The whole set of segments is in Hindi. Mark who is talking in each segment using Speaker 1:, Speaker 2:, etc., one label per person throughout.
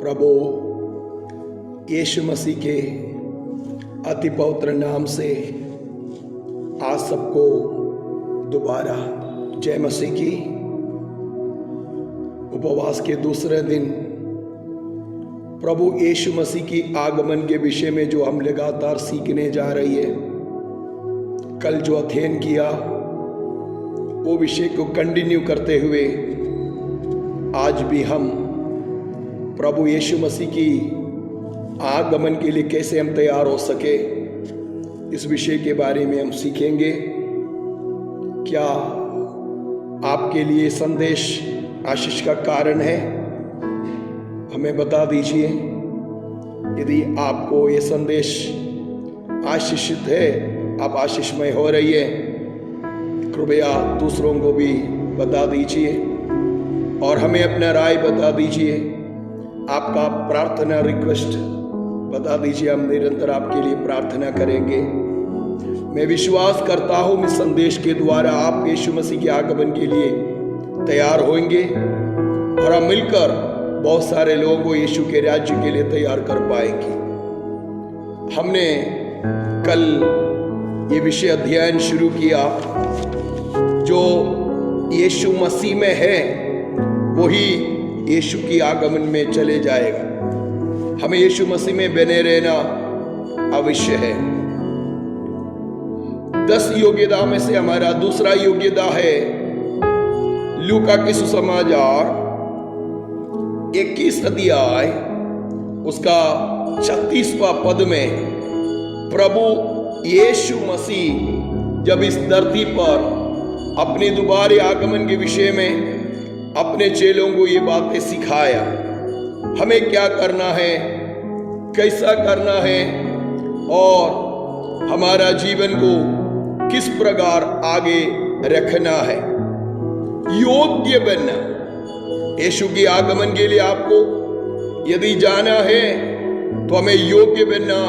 Speaker 1: प्रभु यीशु मसीह के अति पवित्र नाम से आज सबको दोबारा जय मसीह की। उपवास के दूसरे दिन प्रभु यीशु मसीह की आगमन के विषय में जो हम लगातार सीखने जा रही है, कल जो अध्ययन किया वो विषय को कंटिन्यू करते हुए आज भी हम प्रभु यीशु मसीह की आगमन के लिए कैसे हम तैयार हो सके, इस विषय के बारे में हम सीखेंगे। क्या आपके लिए संदेश आशीष का कारण है? हमें बता दीजिए। यदि आपको ये संदेश आशीषित है, आप आशीषमय हो रही है, कृपया दूसरों को भी बता दीजिए और हमें अपना राय बता दीजिए। आपका प्रार्थना रिक्वेस्ट बता दीजिए, हम निरंतर आपके लिए प्रार्थना करेंगे। मैं विश्वास करता हूं इस संदेश के द्वारा आप यीशु मसीह के आगमन के लिए तैयार होंगे और हम मिलकर बहुत सारे लोगों को यीशु के राज्य के लिए तैयार कर पाएंगे। हमने कल ये विषय अध्ययन शुरू किया, जो यीशु मसीह में है वही यीशु की आगमन में चले जाएगा। हमें यीशु मसीह में बने रहना अवश्य है। 10 योग्यता में से हमारा दूसरा योग्यता है लूका के सुसमाचार 21 अध्याय उसका 36वां पद में प्रभु यीशु मसीह जब इस धरती पर अपने दोबारे आगमन के विषय में अपने चेलों को ये बातें सिखाया, हमें क्या करना है, कैसा करना है और हमारा जीवन को किस प्रकार आगे रखना है, योग्य बनना। यीशु के आगमन के लिए आपको यदि जाना है तो हमें योग्य बनना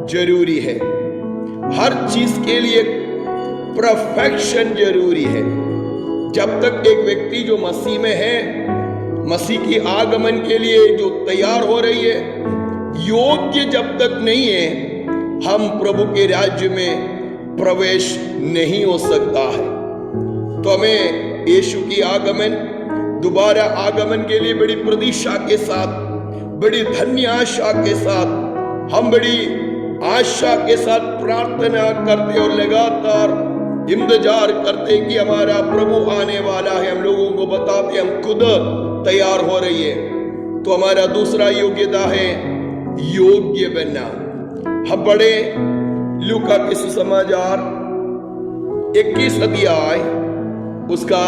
Speaker 1: जरूरी है। हर चीज के लिए परफेक्शन जरूरी है। जब तक एक व्यक्ति जो मसीह में है, मसीह की आगमन के लिए जो तैयार हो रही है, योग्य जब तक नहीं है, हम प्रभु के राज्य में प्रवेश नहीं हो सकता है। तो हमें यीशु की आगमन, दोबारा आगमन के लिए बड़ी प्रतीक्षा के साथ, बड़ी धन्य आशा के साथ, हम बड़ी आशा के साथ प्रार्थना करते और लगातार इंतजार करते कि हमारा प्रभु आने वाला है। हम लोगों को बताते, हम खुद तैयार हो रही है। तो हमारा दूसरा योग्यता है योग्य बनना। हम पढ़े लूका के सुसमाचार 21 अध्याय उसका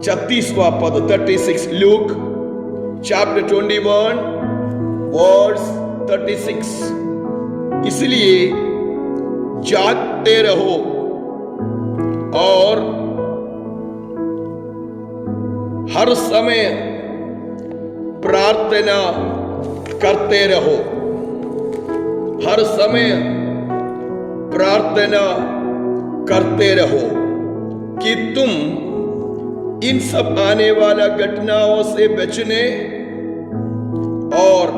Speaker 1: 36वां पद 36, लूक चैप्टर 21 वर्स 36। इसलिए जागते रहो और हर समय प्रार्थना करते रहो। हर समय प्रार्थना करते रहो कि तुम इन सब आने वाला घटनाओं से बचने और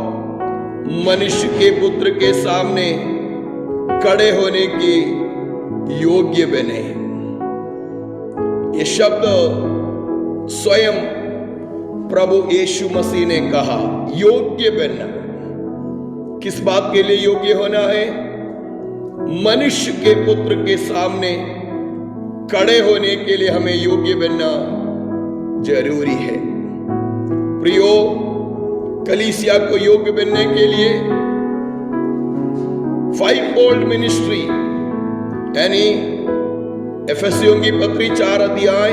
Speaker 1: मनुष्य के पुत्र के सामने खड़े होने के योग्य बने। ये शब्द स्वयं प्रभु यीशु मसीह ने कहा, योग्य बनना। किस बात के लिए योग्य होना है? मनुष्य के पुत्र के सामने खड़े होने के लिए हमें योग्य बनना जरूरी है। प्रियो, कलीसिया को योग्य बनने के लिए 5-fold मिनिस्ट्री यानी एफेसियों की पत्री 4 अध्याय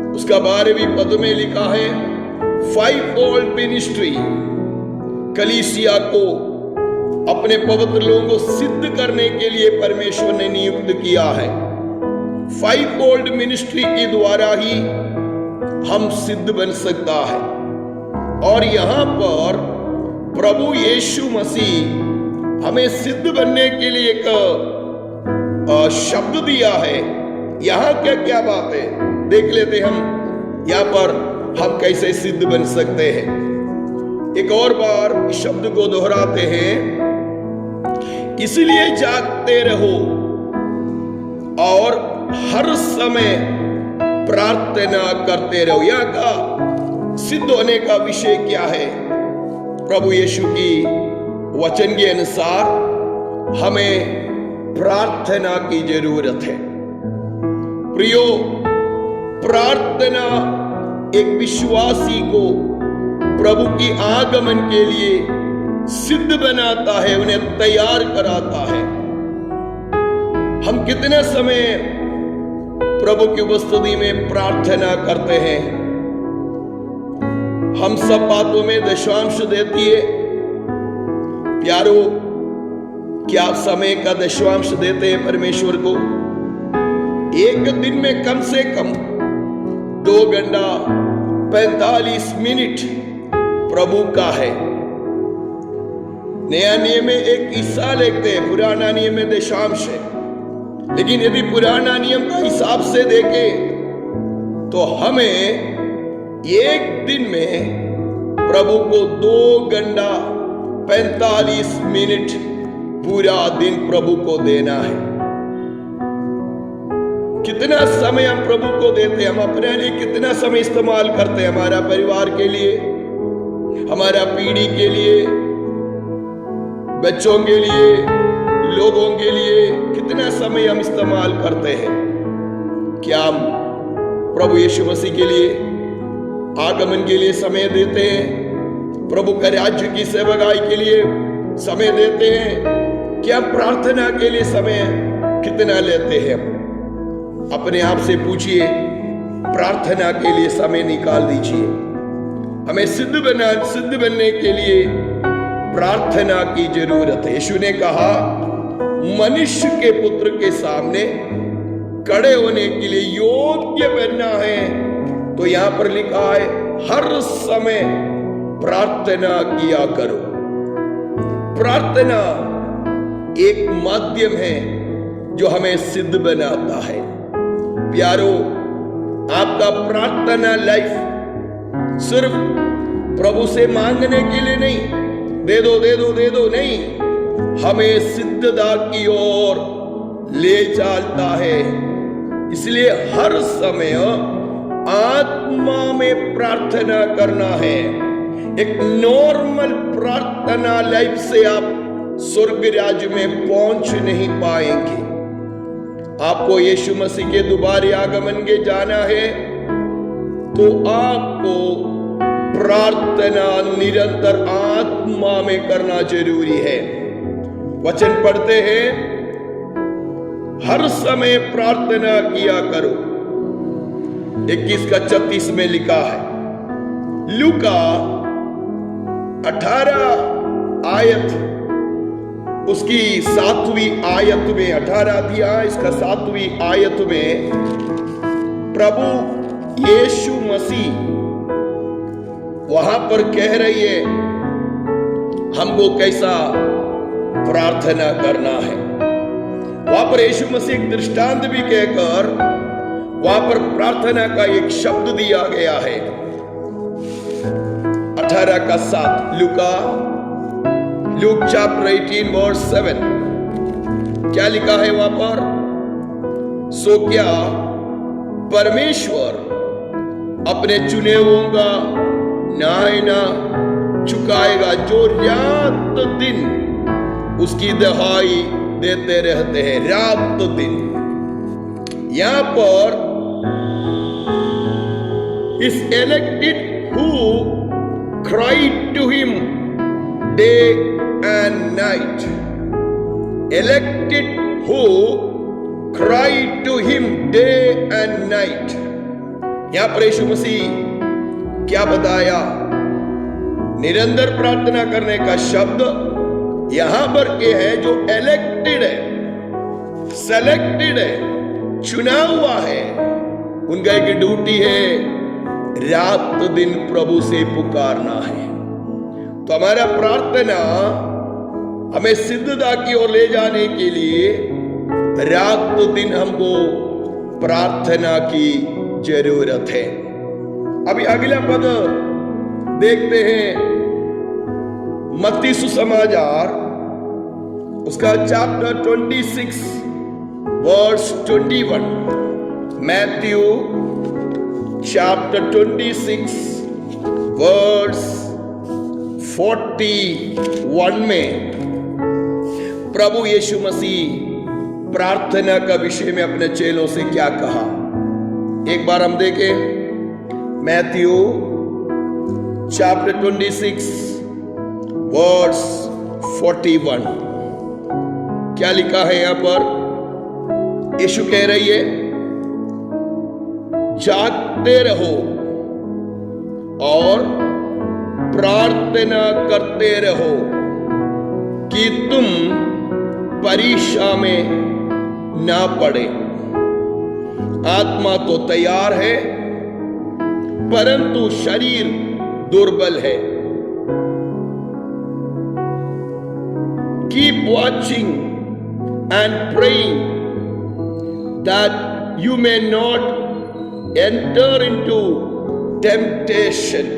Speaker 1: उसका 12वीं पद में लिखा है, 5-fold मिनिस्ट्री कलीसिया को अपने पवित्र लोगों को सिद्ध करने के लिए परमेश्वर ने नियुक्त किया है। 5-fold मिनिस्ट्री के द्वारा ही हम सिद्ध बन सकता है। और यहां पर प्रभु यीशु मसीह हमें सिद्ध बनने के लिए एक शब्द दिया है। यहां क्या क्या बात है देख लेते हम। यहां पर हम कैसे सिद्ध बन सकते हैं। एक और बार इस शब्द को दोहराते हैं, इसलिए जागते रहो और हर समय प्रार्थना करते रहो। यहां का सिद्ध होने का विषय क्या है? प्रभु यीशु की वचन के अनुसार हमें प्रार्थना की जरूरत है। प्रियो, प्रार्थना एक विश्वासी को प्रभु की आगमन के लिए सिद्ध बनाता है, उन्हें तैयार कराता है। हम कितने समय प्रभु की उपस्थिति में प्रार्थना करते हैं? हम सब बातों में दशवांश देती है। प्यारो, क्या आप समय का दशवांश देते हैं परमेश्वर को? एक दिन में कम से कम 2 घंटा 45 मिनट प्रभु का है। नया नियम में एक हिस्सा लेते हैं, पुराना नियम में दशांश है। लेकिन यदि पुराना नियम का हिसाब से देखें तो हमें एक दिन में प्रभु को 2 घंटा 45 मिनट पूरा दिन प्रभु को देना है। कितना समय हम प्रभु को देते हैं? हम अपने लिए कितना समय इस्तेमाल करते हैं? हमारा परिवार के लिए, हमारा पीढ़ी के लिए, बच्चों के लिए, लोगों के लिए कितना समय हम इस्तेमाल करते हैं? क्या हम प्रभु यीशु मसीह के लिए, आगमन के लिए समय देते हैं? प्रभु का राज्य की सेवकाई के लिए समय देते हैं? क्या प्रार्थना के लिए समय कितना लेते हैं? अपने आप से पूछिए, प्रार्थना के लिए समय निकाल दीजिए। हमें सिद्ध बनने के लिए प्रार्थना की जरूरत है। यीशु ने कहा, मनुष्य के पुत्र के सामने खड़े होने के लिए योग्य बनना है, तो यहां पर लिखा है, हर समय प्रार्थना किया करो। प्रार्थना एक माध्यम है जो हमें सिद्ध बनाता है। प्यारो, आपका प्रार्थना लाइफ सिर्फ प्रभु से मांगने के लिए नहीं, दे दो दे दो दे दो नहीं, हमें सिद्धता की ओर ले चलता है। इसलिए हर समय आत्मा में प्रार्थना करना है। एक नॉर्मल प्रार्थना लाइफ से आप स्वर्ग राज्य में पहुंच नहीं पाएंगे। आपको यीशु मसीह के दोबारा आगमन के जाना है तो आपको प्रार्थना निरंतर आत्मा में करना जरूरी है। वचन पढ़ते हैं, हर समय प्रार्थना किया करो। 21 का 36 में लिखा है। लूका 18 आयत उसकी 7वीं आयत में, 18 अध्याय इसका 7वीं आयत में प्रभु यीशु मसीह वहां पर कह रही है हमको कैसा प्रार्थना करना है। वहां पर यीशु मसीह एक दृष्टांत भी कहकर वहां पर प्रार्थना का एक शब्द दिया गया है। 18 का 7 लूक चैप्टर 18 वर्स 7 क्या लिखा है वहां पर? सो क्या परमेश्वर अपने चुने हुओं का न्याय ना चुकाएगा जो रात दिन उसकी दहाई देते रहते हैं? रात दिन। यहां पर is elected who cried to him day and night. Elected who cried to him day and night. यहां पर यीशु मसीह क्या बताया? निरंतर प्रार्थना करने का शब्द यहां पर के है जो इलेक्टेड है, सेलेक्टेड है, चुना हुआ है। उनका एक ड्यूटी है रात दिन प्रभु से पुकारना है। तो हमारा प्रार्थना हमें सिद्धता की ओर ले जाने के लिए रात दिन हमको प्रार्थना की जरूरत है। अभी अगला पद देखते हैं, मत्ती सुसमाचार उसका chapter 26 verse 21। Matthew chapter 26 verse 41 में प्रभु यीशु मसीह प्रार्थना का विषय में अपने चेलों से क्या कहा, एक बार हम देखें। मैथ्यू चैप्टर 26 वर्स 41 क्या लिखा है यहां पर? यीशु कह रही है, जागते रहो और प्रार्थना करते रहो कि तुम परीक्षा में ना पड़े। आत्मा तो तैयार है परंतु शरीर दुर्बल है। Keep watching and praying that you may not enter into temptation।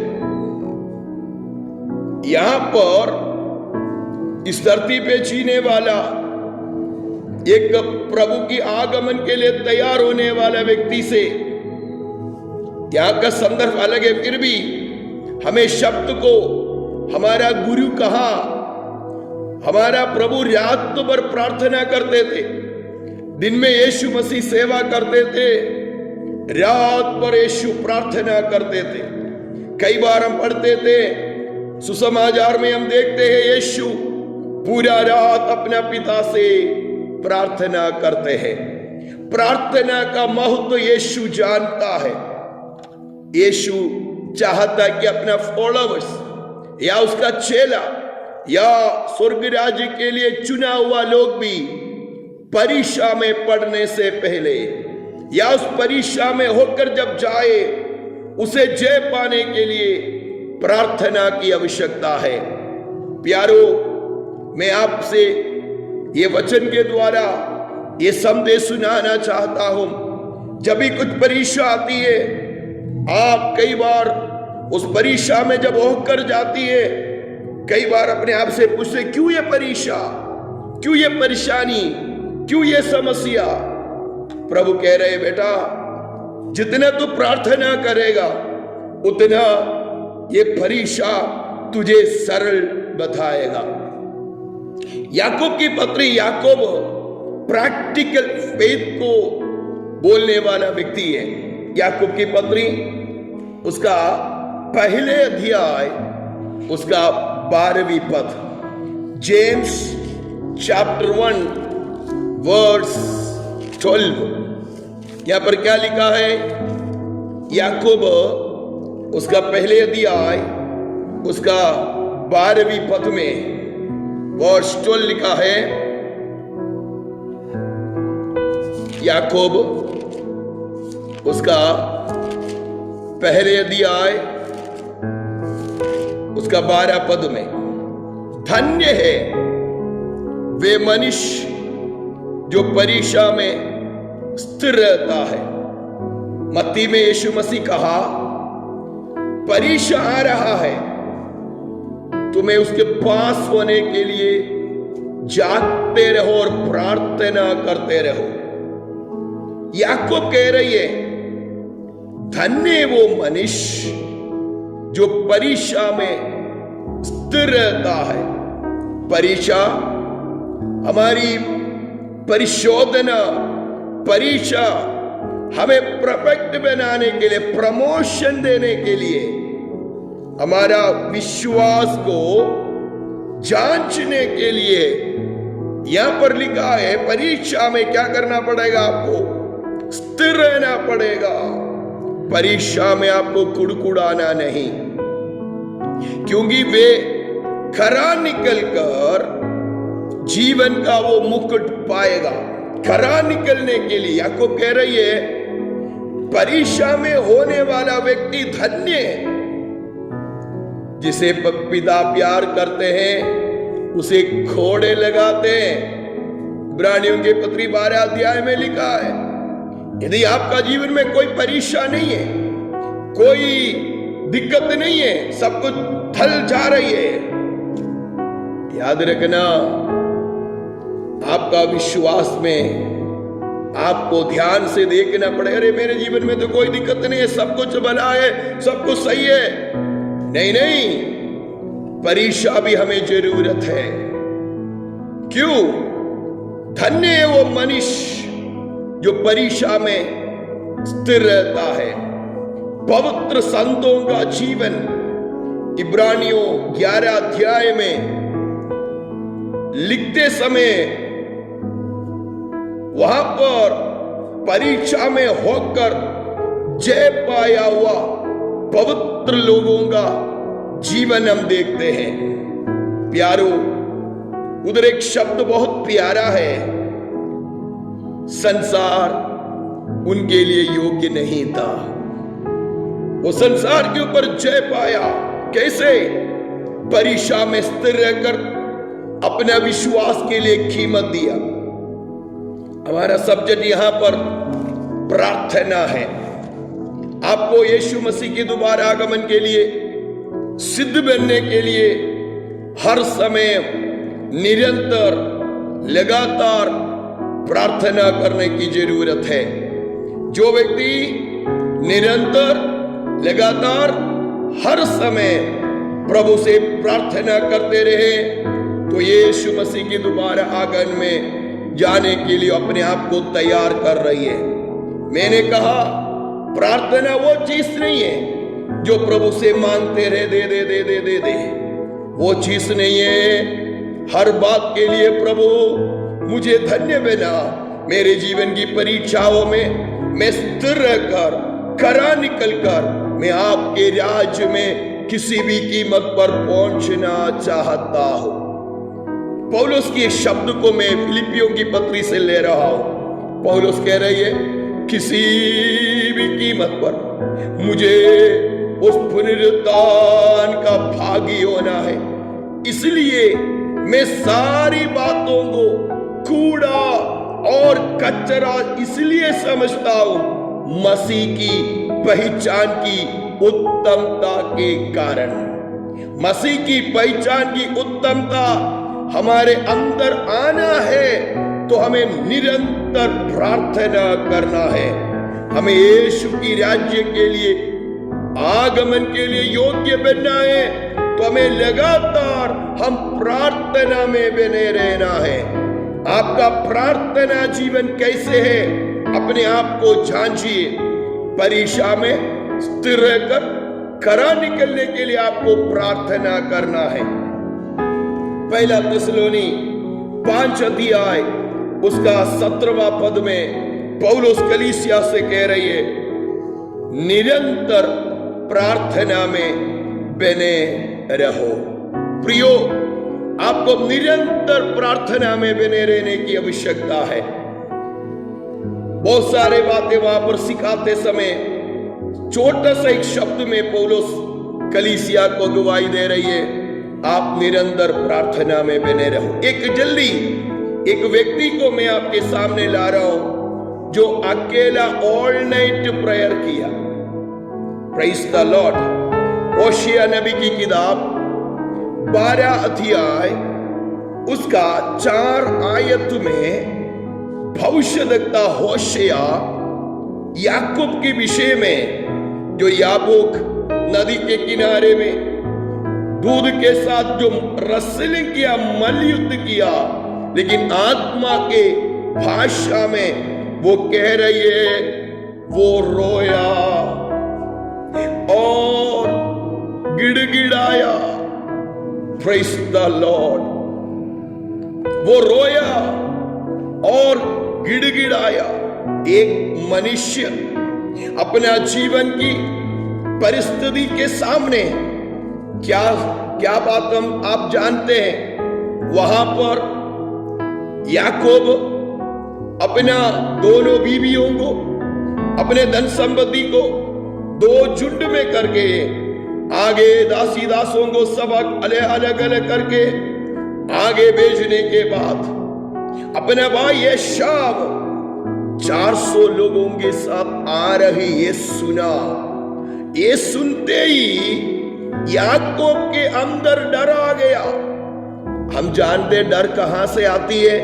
Speaker 1: यहां पर इस धरती पे जीने वाला एक प्रभु की आगमन के लिए तैयार होने वाला व्यक्ति से, यहां का संदर्भ अलग है, फिर भी हमें शब्द को हमारा गुरु कहा। हमारा प्रभु रात भर प्रार्थना करते थे, दिन में यीशु मसीह सेवा करते थे, रात भर यीशु प्रार्थना करते थे। कई बार हम पढ़ते थे सुसमाचार में, हम देखते हैं यीशु पूरा रात अपना पिता से प्रार्थना करते हैं। प्रार्थना का महत्व यीशु जानता है। यीशु चाहता है कि अपना फॉलोवर्स या उसका चेला या स्वर्ग राज्य के लिए चुना हुआ लोग भी परीक्षा में पढ़ने से पहले या उस परीक्षा में होकर जब जाए, उसे जय पाने के लिए प्रार्थना की आवश्यकता है। प्यारो, मैं आपसे ये वचन के द्वारा ये संदेश सुनाना चाहता हूं। जब भी कुछ परीक्षा आती है, आप कई बार उस परीक्षा में जब होकर जाती है, कई बार अपने आप से पूछते, क्यों ये परीक्षा, क्यों ये परेशानी, क्यों ये समस्या? प्रभु कह रहे, बेटा जितना तू प्रार्थना करेगा उतना ये परीक्षा तुझे सरल बताएगा। याकूब की पत्री, याकूब प्रैक्टिकल फेथ को बोलने वाला व्यक्ति है। याकूब की पत्री उसका पहले अध्याय उसका 12वीं पद, जेम्स चैप्टर 1 वर्स 12, यहां पर क्या लिखा है? याकूब उसका पहले अध्याय उसका 12वीं पद में वर्स 12 लिखा है। याकूब उसका पहले अध्याय उसका 12 पद में, धन्य है वे मनुष्य जो परीक्षा में स्थिर रहता है। मत्ती में यीशु मसीह कहा, परीक्षा आ रहा है, तुम्हें उसके पास होने के लिए जागते रहो और प्रार्थना करते रहो। याकूब कह रही है, धन्य वो मनुष्य जो परीक्षा में स्थिर रहता है। परीक्षा हमारी परिशोधना, परीक्षा हमें परफेक्ट बनाने के लिए, प्रमोशन देने के लिए, हमारा विश्वास को जांचने के लिए। यहां पर लिखा है परीक्षा में क्या करना पड़ेगा? आपको स्थिर रहना पड़ेगा। परीक्षा में आपको कुड़कुड़ाना नहीं, क्योंकि वे खरा निकलकर जीवन का वो मुकुट पाएगा। खरा निकलने के लिए याकूब कह रही है, परीक्षा में होने वाला व्यक्ति धन्य है। जिसे पिता प्यार करते हैं उसे खोड़े लगाते हैं। इब्रानियों के पत्री 12 अध्याय में लिखा है, यदि आपका जीवन में कोई परीक्षा नहीं है, कोई दिक्कत नहीं है, सब कुछ थल जा रही है, याद रखना, आपका विश्वास में आपको ध्यान से देखना पड़े। अरे मेरे जीवन में तो कोई दिक्कत नहीं है, सब कुछ भला है, सब कुछ सही है। नहीं नहीं, परीक्षा भी हमें जरूरत है। क्यों? धन्य है वो मनुष्य जो परीक्षा में स्थिर रहता है। पवित्र संतों का जीवन इब्रानियों 11 अध्याय में लिखते समय वहां पर परीक्षा में होकर जय पाया हुआ पवित्र लोगों का जीवन हम देखते हैं। प्यारो, उधर एक शब्द बहुत प्यारा है, संसार उनके लिए योग्य नहीं था। वो संसार के ऊपर जय पाया। कैसे? परीक्षा में स्थिर रहकर अपना विश्वास के लिए कीमत दिया। हमारा सब्जेक्ट यहां पर प्रार्थना है। आपको यीशु मसीह के दोबारा आगमन के लिए सिद्ध बनने के लिए हर समय निरंतर लगातार प्रार्थना करने की जरूरत है। जो व्यक्ति निरंतर लगातार हर समय प्रभु से प्रार्थना करते रहे तो यीशु मसीह के दोबारा आगमन में जाने के लिए अपने आप को तैयार कर रही है। मैंने कहा, प्रार्थना वो चीज नहीं है जो प्रभु से मांगते रहे दे दे दे दे दे दे, वो चीज नहीं है। हर बात के लिए प्रभु मुझे धन्य बना, मेरे जीवन की परीक्षाओं में मैं स्थिर रहकर खरा निकलकर मैं आपके राज्य में किसी भी कीमत पर पहुंचना चाहता हूं। पौलुस के शब्द को मैं फिलिपियों की पत्री से ले रहा हूं। पौलुस कह रही है, किसी भी कीमत पर मुझे उस पुनरुत्थान का भागी होना है। इसलिए मैं सारी बातों को कूड़ा और कचरा इसलिए समझता हूं, मसीह की पहचान की उत्तमता के कारण। मसीह की पहचान की उत्तमता हमारे अंदर आना है तो हमें निरंतर प्रार्थना करना है। हमें यीशु की राज्य के लिए आगमन के लिए योग्य बनना है तो हमें लगातार हम प्रार्थना में बने रहना है। आपका प्रार्थना जीवन कैसे है? अपने आप को जांचिए। परीक्षा में स्थिर रहकर खरा निकलने के लिए आपको प्रार्थना करना है। पहला थिस्सलुनी 5 अध्याय उसका 17वां पद में पौलुस कलीसिया से कह रही है, निरंतर प्रार्थना में बने रहो। प्रियो, आपको निरंतर प्रार्थना में बने रहने की आवश्यकता है। बहुत सारे बातें वहां पर सिखाते समय छोटा सा एक शब्द में पौलुस कलीसिया को गवाही दे रही है, आप निरंतर प्रार्थना में बने रहो। एक व्यक्ति को मैं आपके सामने ला रहा हूं जो अकेला ऑल नाइट प्रेयर किया। Praise the Lord. होशिया नबी की किताब 12 अध्याय उसका 4 आयत में भविष्यद्वक्ता होशिया याकूब के विषय में, जो याबूक नदी के किनारे में दूध के साथ जो रसलिंग किया, मल्लयुद्ध किया, लेकिन आत्मा के भाषा में वो कह रही है, वो रोया और गिड़गिड़ाया। Praise the Lord. वो रोया और गिड़गिड़ाया। एक मनुष्य अपना जीवन की परिस्थिति के सामने क्या बात आप जानते हैं। वहां पर याकूब अपना दोनों बीवियों को, अपने धन संपत्ति को 2 झुंड में करके आगे दासी दासों को सब अलग अलग करके आगे भेजने के बाद अपने भाई एसाव 400 लोगों के साथ आ रही ये सुना। ये सुनते ही याकूब के अंदर डर आ गया। हम जानते डर कहां से आती है।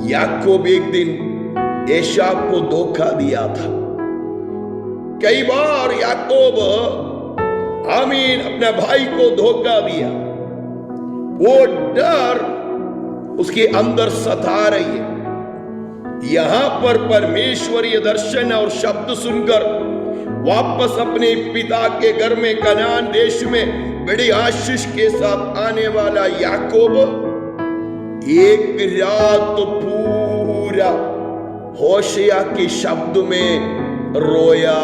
Speaker 1: याकूब एक दिन एसाव को धोखा दिया था। कई बार याकूब अपने भाई को धोखा दिया। वो डर उसके अंदर सता रही है। यहां पर परमेश्वरीय दर्शन और शब्द सुनकर वापस अपने पिता के घर में कनान देश में बड़ी आशीष के साथ आने वाला याकूब एक रात पूरा होशिया के शब्द में रोया।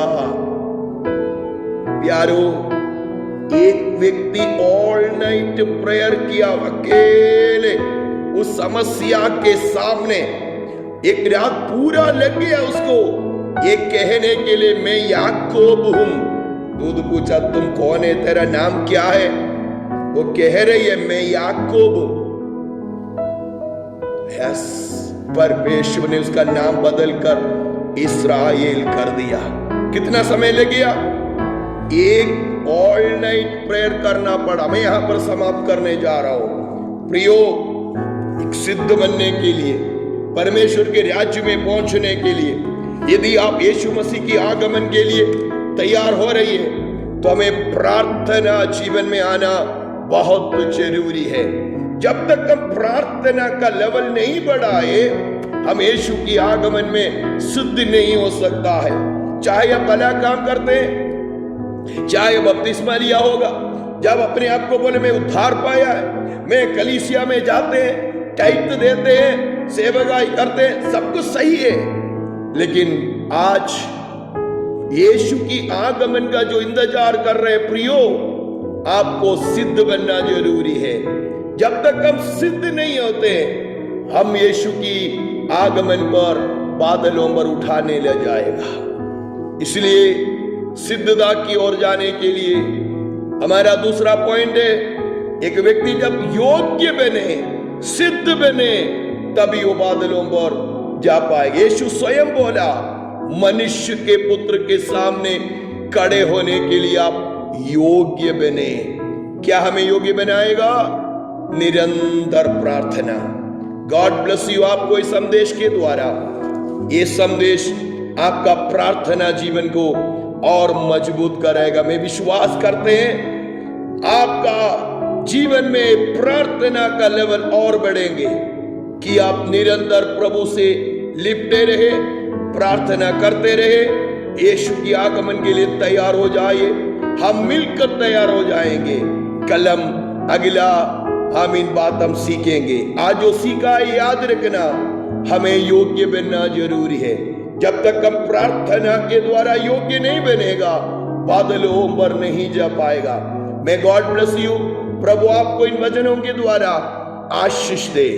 Speaker 1: प्यारो, एक व्यक्ति ऑल नाइट प्रेयर किया, अकेले उस समस्या के सामने एक रात पूरा लग गया उसको ये कहने के लिए मैं याकूब हूं। दूध पूछा तुम कौन है, तेरा नाम क्या है? वो कह रही है मैं याकूब हूं। यस, परमेश्वर ने उसका नाम बदलकर इस्राएल कर दिया। कितना समय लग गया? एक ऑल नाइट प्रेयर करना पड़ा। मैं यहां पर समाप्त करने जा रहा हूं। प्रियो, एक सिद्ध बनने के लिए, परमेश्वर के राज्य में पहुंचने के लिए, यदि आप यीशु मसीह की आगमन के लिए तैयार हो रही है तो हमें प्रार्थना जीवन में आना बहुत जरूरी है। जब तक हम प्रार्थना का लेवल नहीं बढ़ाए, हम यीशु की आगमन में सिद्ध नहीं हो सकता है। चाहे आप भला काम करते हैं, चाहे बपतिस्मा लिया होगा, जब अपने आप को बोले मैं उद्धार पाया है, मैं कलीसिया में जाते हैं, टाइट देते हैं, सेवकाई करते हैं, सब कुछ सही है, लेकिन आज यीशु की आगमन का जो इंतजार कर रहे प्रियो, आपको सिद्ध बनना जरूरी है। जब तक हम सिद्ध नहीं होते, हम यीशु की आगमन पर बादलों पर उठाने ले जाएगा। इसलिए सिद्धता की ओर जाने के लिए हमारा दूसरा पॉइंट है, एक व्यक्ति जब योग्य बने, सिद्ध बने, तभी वो बादलों पर जा पाएगा। यीशु स्वयं बोला, मनुष्य के पुत्र के सामने खड़े होने के लिए आप योग्य बने। क्या हमें योग्य बनाएगा? निरंतर प्रार्थना। God bless you. आपको इस संदेश के द्वारा, ये संदेश आपका प्रार्थना जीवन को और मजबूत करेगा। मैं विश्वास करते हैं आपका जीवन में प्रार्थना का लेवल और बढ़ेंगे कि आप निरंतर प्रभु से लिपटे रहे, प्रार्थना करते रहे, यीशु की आगमन के लिए तैयार हो जाइए। हम मिलकर तैयार हो जाएंगे। कल हम अगला इन बात हम सीखेंगे। आज जो सीखा है याद रखना, हमें योग्य बनना जरूरी है। जब तक हम प्रार्थना के द्वारा योग्य नहीं बनेगा, बादलों पर नहीं जा पाएगा। मैं गॉड ब्लेस यू। प्रभु आपको इन वचनों के द्वारा आशीष दे।